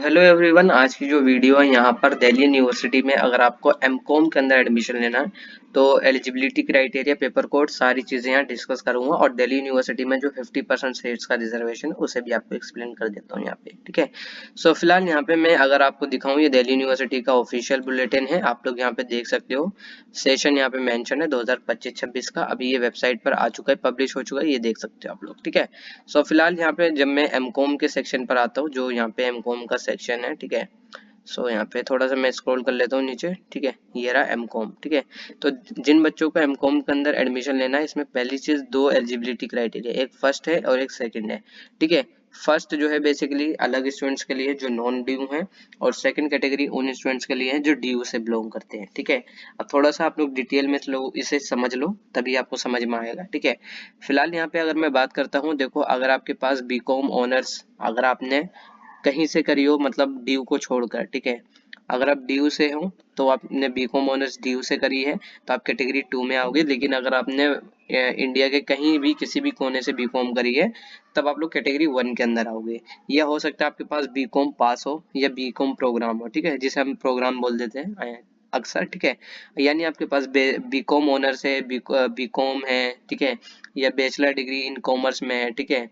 Hello everyone, आज की जो वीडियो है यहाँ पर दिल्ली यूनिवर्सिटी में अगर आपको एमकॉम के अंदर एडमिशन लेना है तो एलिजिबिलिटी क्राइटेरिया, पेपर कोड, सारी चीज़ें यहाँ डिस्कस करूंगा और दिल्ली यूनिवर्सिटी में जो 50% सीट्स का रिजर्वेशन उसे भी आपको एक्सप्लेन कर देता हूँ यहाँ पे। ठीक है, सो फिलहाल यहाँ पे मैं अगर आपको दिखाऊँ, ये दिल्ली यूनिवर्सिटी का ऑफिशियल बुलेटिन है, आप लोग यहाँ पे देख सकते हो। सेशन यहाँ पे मेंशन है 2025-26 का, अभी ये वेबसाइट पर आ चुका है, पब्लिश हो चुका है, ये देख सकते हो आप लोग। ठीक है, सो फिलहाल यहाँ पे जब मैं एमकॉम के सेक्शन पर आता हूँ, जो यहाँ पे एमकॉम का सेक्शन है, ठीक है, सो यहाँ पे थोड़ा सा मैं स्क्रॉल कर लेता हूँ नीचे। ठीक है, ये रहा एमकॉम। ठीक है, तो जिन बच्चों को एमकॉम के अंदर एडमिशन लेना है, इसमें पहली चीज दो एलिजिबिलिटी क्राइटेरिया, एक फर्स्ट है और एक सेकंड है। ठीक है, फर्स्ट जो है बेसिकली अलग स्टूडेंट्स के लिए जो नॉन ड्यू है, और सेकंड कैटेगरी उन स्टूडेंट्स के लिए है जो ड्यू से बिलोंग करते हैं। ठीक है, अब थोड़ा सा आप लोग डिटेल में इसे समझ लो, तभी आपको समझ में आएगा। ठीक है, फिलहाल यहाँ पे अगर मैं बात करता हूँ, देखो अगर आपके पास बीकॉम ऑनर्स अगर आपने कहीं से करी हो, मतलब ड्यू को छोड़कर, ठीक है, अगर आप ड्यू से हो तो आपने बीकॉम ऑनर्स ड्यू से करी है तो आप कैटेगरी 2 में आओगे, लेकिन अगर आपने इंडिया के कहीं भी किसी भी कोने से बीकॉम करी है तब आप लोग कैटेगरी 1 के अंदर आओगे। या हो सकता है आपके पास बीकॉम पास हो या बीकॉम प्रोग्राम हो, ठीक है, जिसे हम प्रोग्राम बोल देते हैं अक्सर। ठीक है, यानी आपके पास बीकॉम ऑनर्स है, बीकॉम है, ठीक है, या बैचलर डिग्री इन कॉमर्स में है, ठीक है,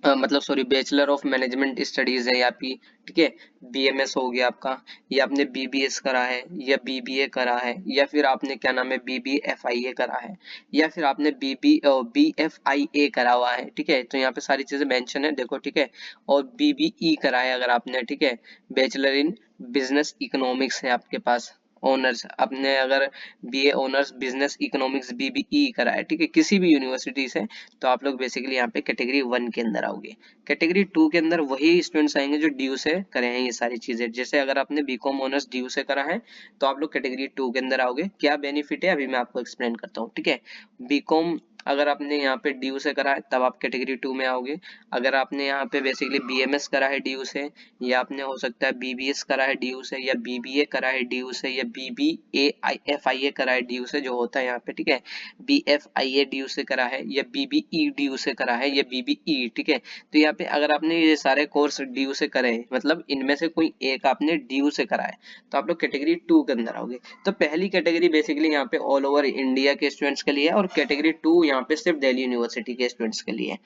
मतलब sorry bachelor of management studies है आपकी। ठीक है, बीएमएस हो गया आपका, या आपने बीबीएस करा है या बीबीए करा है, या फिर आपने क्या नाम है बीबीएफआईए करा है, या फिर आपने बीएफआईए करा हुआ है। ठीक है, तो यहाँ पे सारी चीजें मेंशन है, देखो। ठीक है, और बीबीई करा है अगर आपने, ठीक है, बैचलर इन बिजनेस इकोनॉमिक्स है आपके पास ऑनर्स, आपने अगर BA honours business economics BBE करा है, ठीक है, किसी भी यूनिवर्सिटी से, तो आप लोग बेसिकली यहाँ पे कैटेगरी 1 के अंदर आओगे। कैटेगरी 2 के अंदर वही स्टूडेंट्स आएंगे जो ड्यू से करे हैं ये सारी चीजें। जैसे अगर आपने बीकॉम ऑनर्स ड्यू से करा है तो आप लोग कैटेगरी 2 के अंदर आओगे। क्या बेनिफिट है अभी मैं आपको एक्सप्लेन करता हूँ। ठीक है, बीकॉम अगर आपने यहाँ पे ड्यू से करा है तब आप कैटेगरी 2 में आओगे। अगर आपने यहाँ पे बेसिकली बीएमएस करा है ड्यू से, या आपने हो सकता है बीबीएस करा है ड्यू से, या बीबीए करा है ड्यू से, या बीबीएफआईए करा है ड्यू से जो होता है यहाँ पे, ठीक है, बीएफआईए ड्यू से करा है, या बीबीई ड्यू से करा है, या बीबीई। ठीक है, तो यहाँ पे अगर आपने ये सारे कोर्स ड्यू से करे हैं, मतलब इनमें से कोई एक आपने ड्यू से करा है, तो आप लोग कैटेगरी 2 के अंदर आओगे। तो पहली कैटेगरी बेसिकली यहाँ पे ऑल ओवर इंडिया के स्टूडेंट्स के लिए है, और कैटेगरी 2 यहाँ पे सिर्फ दिल्ली यूनिवर्सिटी के स्टूडेंट्स के लिए है।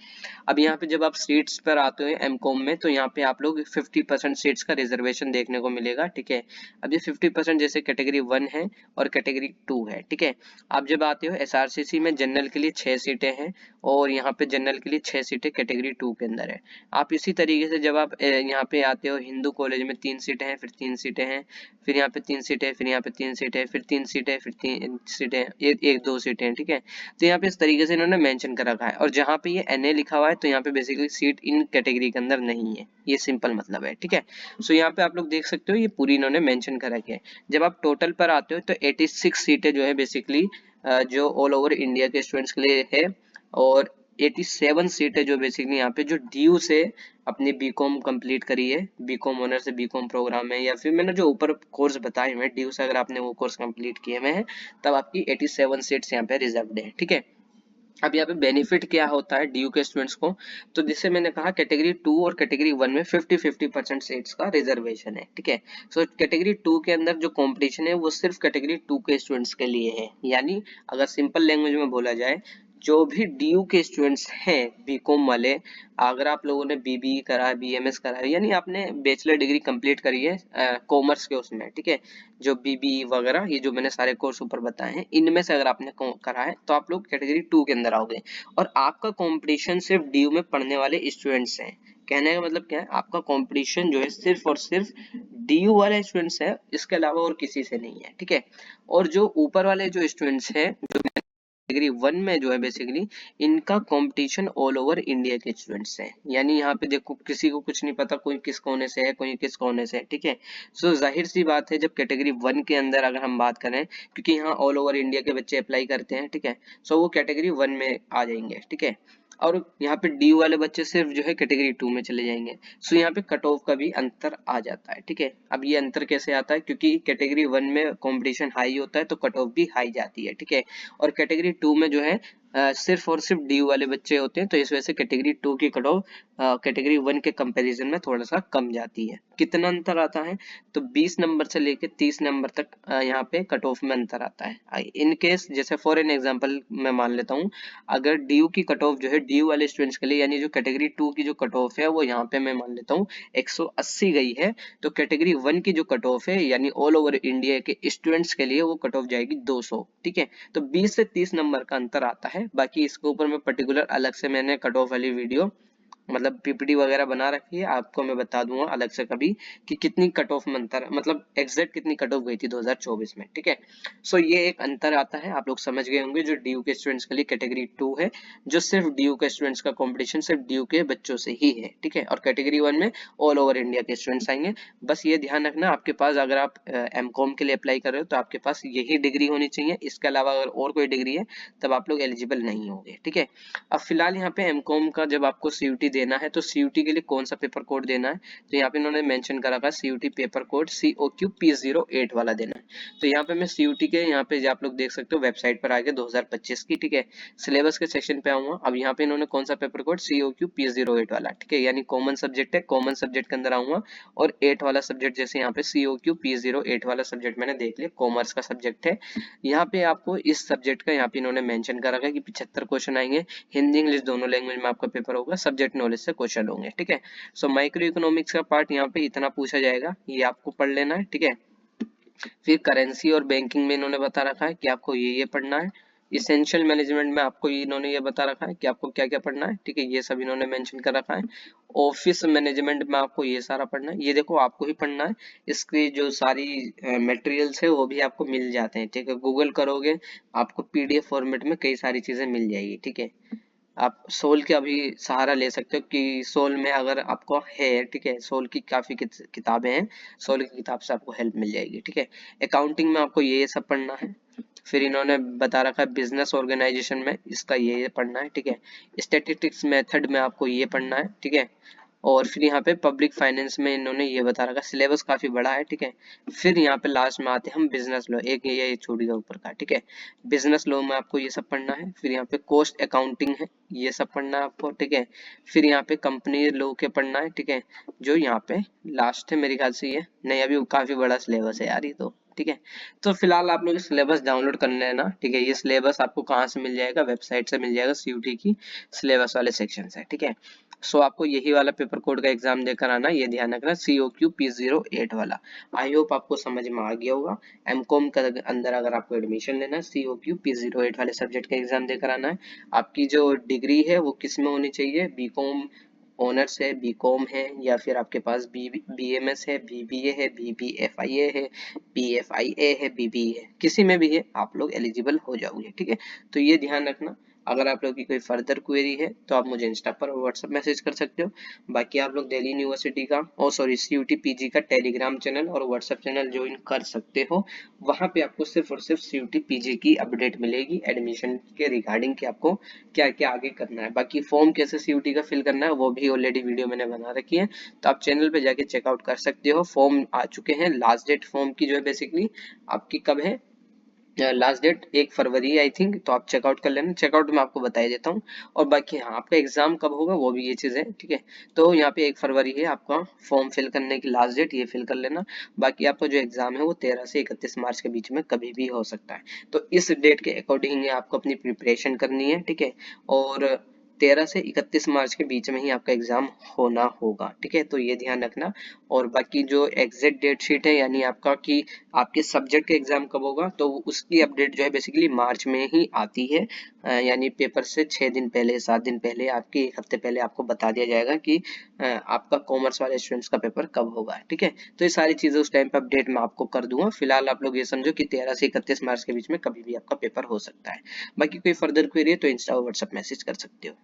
अब यहाँ पे जब आप सीट्स पर आते हो एमकॉम में, तो यहाँ पे आप लोग 50% सीट्स का रिजर्वेशन देखने को मिलेगा। ठीक है, अब ये 50% जैसे कैटेगरी 1 है और कैटेगरी 2 है। ठीक है, आप जब आते हो एसआरसीसी में जनरल के लिए 6 सीटें हैं, और यहाँ पे जनरल के लिए 6 सीटें कैटेगरी 2 के अंदर है। आप इसी तरीके से जब आप यहाँ पे आते हो हिंदू कॉलेज में 3 सीटें हैं, फिर 3 सीटें हैं, फिर यहाँ पे 3 सीटें, फिर यहाँ पे 3 सीटें, फिर 3 सीटें, फिर 3 सीटें, एक 2 सीटें। ठीक है, तो यहाँ पे इस तरीके से इन्होंने मेंशन कर रखा है, और जहाँ पे ये एनए लिखा हुआ है तो यहाँ पे बेसिकली सीट इन कैटेगरी के अंदर नहीं है, ये सिंपल मतलब है। ठीक है, सो यहाँ पे आप लोग देख सकते हो ये पूरी इन्होंने मेंशन कर रखी है। जब आप टोटल पर आते हो तो 86 सीटें जो है बेसिकली जो ऑल ओवर इंडिया के स्टूडेंट्स के लिए है, और 87 सीटें जो बेसिकली यहाँ पे जो ड्यू से अपनी बीकॉम कंप्लीट करी है, बीकॉम ऑनर से बीकॉम प्रोग्राम में, या फिर मैंने जो ऊपर कोर्स बताए हुए ड्यू से अगर आपने वो कोर्स कंप्लीट किए हुए हैं, तब आपकी 87 सीट्स यहाँ पे रिजर्व्ड है। ठीक है, अब यहाँ पे बेनिफिट क्या होता है ड्यू के स्टूडेंट्स को, तो जिससे मैंने कहा कैटेगरी 2 और कैटेगरी 1 में 50-50% सीट्स का रिजर्वेशन है। ठीक है, सो कैटेगरी 2 के अंदर जो कंपटीशन है वो सिर्फ कैटेगरी 2 के स्टूडेंट्स के लिए है। यानी अगर सिंपल लैंग्वेज में बोला जाए, जो भी ड्यू के स्टूडेंट्स हैं बीकॉम वाले, अगर आप लोगों ने बीबीई करा है, बीएमएस करा है, यानी आपने बैचलर डिग्री कंप्लीट करी है कॉमर्स के उसमें, ठीक है, जो बीबीई वगैरह ये जो मैंने सारे कोर्स ऊपर बताए हैं, इनमें से अगर आपने करा है तो आप लोग कैटेगरी 2 के अंदर आओगे, और आपका कंपटीशन सिर्फ ड्यू में पढ़ने वाले स्टूडेंट्स हैं। कहने का मतलब क्या है, आपका कंपटीशन जो है सिर्फ और सिर्फ डीयू वाले स्टूडेंट्स है, इसके अलावा और किसी से नहीं है। ठीक है, और जो ऊपर वाले जो स्टूडेंट्स हैं जो कैटेगरी 1 में जो है बेसिकली इनका कंपटीशन ऑल ओवर इंडिया के स्टूडेंट्स हैं। यानी यहाँ पे देखो किसी को कुछ नहीं पता कोई किस कोने से है, कोई किस कोने से है। ठीक है, सो जाहिर सी बात है जब कैटेगरी 1 के अंदर अगर हम बात करें, क्योंकि यहाँ ऑल ओवर इंडिया के बच्चे अप्लाई करते हैं, ठीक है, सो वो कैटेगरी 1 में आ जाएंगे। ठीक है, और यहाँ पे डी वाले बच्चे सिर्फ जो है कैटेगरी 2 में चले जाएंगे। सो यहाँ पे कट ऑफ का भी अंतर आ जाता है। ठीक है, अब ये अंतर कैसे आता है, क्योंकि कैटेगरी 1 में कंपटीशन हाई होता है तो कट ऑफ भी हाई जाती है। ठीक है, और कैटेगरी 2 में जो है सिर्फ और सिर्फ डी वाले बच्चे होते हैं, तो इस वजह से कैटेगरी 2 की कट ऑफ कैटेगरी 1 के कंपैरिजन में थोड़ा सा कम जाती है। कितना अंतर आता है, तो 20 नंबर से लेके 30 नंबर तक यहाँ पे कट ऑफ में अंतर आता है। इन केस जैसे फॉर एन एग्जांपल मैं मान लेता हूँ, अगर डी की कट ऑफ जो है डी वाले स्टूडेंट्स के लिए, यानी जो कैटेगरी 2 की जो कट ऑफ है वो यहाँ पे मैं मान लेता हूँ 180 गई है, तो कैटेगरी 1 की जो कट ऑफ है यानी ऑल ओवर इंडिया के स्टूडेंट्स के लिए वो कट ऑफ जाएगी 200। ठीक है, तो 20 से 30 नंबर का अंतर आता है। बाकी इसके ऊपर मैं पर्टिकुलर अलग से मैंने कट ऑफ वाली वीडियो मतलब पीपीटी वगैरह बना रखी है, आपको मैं बता दूंगा अलग से कभी कि कितनी कट ऑफ में अंतर, मतलब एग्जैक्ट कितनी कट ऑफ गई थी 2024 में। ठीक है, सो ये एक अंतर आता है, आप लोग समझ गए होंगे। जो डीयू के स्टूडेंट्स के लिए कैटेगरी 2 है, जो सिर्फ डीयू के स्टूडेंट्स का कंपटीशन सिर्फ डीयू के बच्चों से ही है। ठीक है, और कैटेगरी 1 में ऑल ओवर इंडिया के स्टूडेंट्स आएंगे। बस ये ध्यान रखना, आपके पास अगर आप एमकॉम के लिए अप्लाई कर रहे हो तो आपके पास यही डिग्री होनी चाहिए, इसके अलावा अगर और कोई डिग्री है तब आप लोग एलिजिबल नहीं होंगे। ठीक है, अब फिलहाल यहाँ पे एमकॉम का जब आपको सीयूटी देना है तो सीयूटी के लिए कौन सा पेपर कोड देना है, तो यहाँ पे इन्होंने मेंशन करा था CUT paper code COQ P08 वाला देना है। तो यहाँ पे मैं सीयूटी के यहाँ पे आप लोग देख सकते हो वेबसाइट पर आगे 2025 की। ठीक है, सिलेबस के सेक्शन पे आऊंगा। अब यहाँ पे इन्होंने कौन सा पेपर कोड COQ P08 वाला, ठीक है, यानी कॉमन सब्जेक्ट है, कॉमन सब्जेक्ट के अंदर आऊंगा और 8 वाला सब्जेक्ट, जैसे यहाँ पे COQ P08 वाला सब्जेक्ट मैंने देख लिया, कॉमर्स का सब्जेक्ट है। यहाँ पे आपको इस सब्जेक्ट का यहाँ पे इन्होंने मेंशन करा है कि 75 क्वेश्चन आएंगे, हिंदी इंग्लिश दोनों लैंग्वेज में आपका पेपर होगा, सब्जेक्ट नॉलेज से क्वेश्चन होंगे। ठीक है, सो माइक्रो इकोनॉमिक्स का पार्ट यहाँ पे इतना पूछा जाएगा, ये आपको पढ़ लेना है। ठीक है, फिर करेंसी और बैंकिंग में इन्होंने बता रखा है कि आपको ये पढ़ना है। इसेंशियल मैनेजमेंट में आपको इन्होंने ये बता रखा है कि आपको क्या क्या पढ़ना है। ठीक है, ये सब इन्होंने मेंशन कर रखा है। ऑफिस मैनेजमेंट में आपको ये सारा पढ़ना है, ये देखो आपको ही पढ़ना है। इसकी जो सारी मटेरियल्स है वो भी आपको मिल जाते हैं। ठीक है, गूगल करोगे आपको PDF फॉर्मेट में कई सारी चीजें मिल जाएगी। ठीक है, आप सोल का भी सहारा ले सकते हो कि सोल में अगर आपको है, ठीक है, सोल की काफी किताबें हैं, सोल की किताब से आपको हेल्प मिल जाएगी। ठीक है, अकाउंटिंग में आपको ये सब पढ़ना है। फिर इन्होंने बता रखा है बिजनेस ऑर्गेनाइजेशन में इसका ये पढ़ना है। ठीक है, स्टैटिस्टिक्स मेथड में आपको ये पढ़ना है। ठीक है, और फिर यहाँ पे पब्लिक फाइनेंस में इन्होंने ये बता रखा, सिलेबस काफी बड़ा है। ठीक है, फिर यहाँ पे लास्ट में आते हैं हम बिजनेस लॉ, एक ये छोड़ गया ऊपर का। ठीक है, बिजनेस लॉ में आपको ये सब पढ़ना है। फिर यहाँ पे कॉस्ट अकाउंटिंग है, ये सब पढ़ना है आपको। ठीक है, फिर यहाँ पे कंपनी लॉ के पढ़ना है। ठीक है, जो यहाँ पे लास्ट है मेरे ख्याल से ये नहीं, अभी काफी बड़ा सिलेबस है यार ये तो। ठीक है, तो फिलहाल आप लोग सिलेबस डाउनलोड कर लेना। ठीक है, ये सिलेबस आपको कहाँ से मिल जाएगा, वेबसाइट से मिल जाएगा, सीयूटी की सिलेबस वाले सेक्शन से। ठीक है, सो आपको यही वाला पेपर कोड का एग्जाम देकर आना, ये ध्यान रखना, COQ P08 वाला। आई होप आपको समझ में आ गया होगा। एमकॉम के अंदर अगर आपको एडमिशन लेना है COQ P08 वाले सब्जेक्ट का एग्जाम देकर आना है। आपकी जो डिग्री है वो किस में होनी चाहिए, बीकॉम ऑनर्स है, बीकॉम है, या फिर आपके पास BMS है, BBA है, BBFIA है, BFIA है, BBE है, किसी में भी है आप लोग एलिजिबल हो जाओगे। ठीक है, तो ये ध्यान रखना। अगर आप लोगों की कोई फर्दर क्वेरी है तो आप मुझे इंस्टा पर और व्हाट्सएप मैसेज कर सकते हो। बाकी आप लोग दिल्ली यूनिवर्सिटी का CUT PG का टेलीग्राम चैनल और व्हाट्सएप चैनल ज्वाइन कर सकते हो। वहां पे आपको सिर्फ और सिर्फ CUT PG की अपडेट मिलेगी एडमिशन के रिगार्डिंग कि आपको क्या क्या आगे करना है। बाकी फॉर्म कैसे CUT का फिल करना है वो भी ऑलरेडी वीडियो मैंने बना रखी है, तो आप चैनल पे जाके चेकआउट कर सकते हो। फॉर्म आ चुके हैं, लास्ट डेट फॉर्म की जो है बेसिकली आपकी कब है, लास्ट डेट 1 फरवरी आई थिंक, तो आप चेकआउट कर लेना। चेकआउट में आपको बता ही देता हूँ। और बाकी हाँ, आपका एग्जाम कब होगा वो भी ये चीज है। ठीक है, तो यहाँ पे 1 फरवरी है आपका फॉर्म फिल करने की लास्ट डेट, ये फिल कर लेना। बाकी आपका जो एग्जाम है वो 13 से 31 मार्च के बीच में कभी भी हो सकता है, तो इस डेट के अकॉर्डिंग आपको अपनी प्रिपरेशन करनी है। ठीक है, और 13 से 31 मार्च के बीच में ही आपका एग्जाम होना होगा। ठीक है, तो ये ध्यान रखना। और बाकी जो एग्जैक्ट डेट शीट है यानी आपका कि आपके सब्जेक्ट का एग्जाम कब होगा, तो उसकी अपडेट जो है बेसिकली मार्च में ही आती है। यानी पेपर से 6 दिन पहले, 7 दिन पहले, आपके 1 हफ्ते पहले आपको बता दिया जाएगा कि आपका कॉमर्स वाले स्टूडेंट्स का पेपर कब होगा। ठीक है, तो ये सारी चीजें उस टाइम पे अपडेट मैं आपको कर दूंगा। फिलहाल आप लोग ये समझो कि 13 से 31 मार्च के बीच में कभी भी आपका पेपर हो सकता है। बाकी कोई फर्दर क्वेरी है तो इंस्टा और व्हाट्सएप मैसेज कर सकते हो।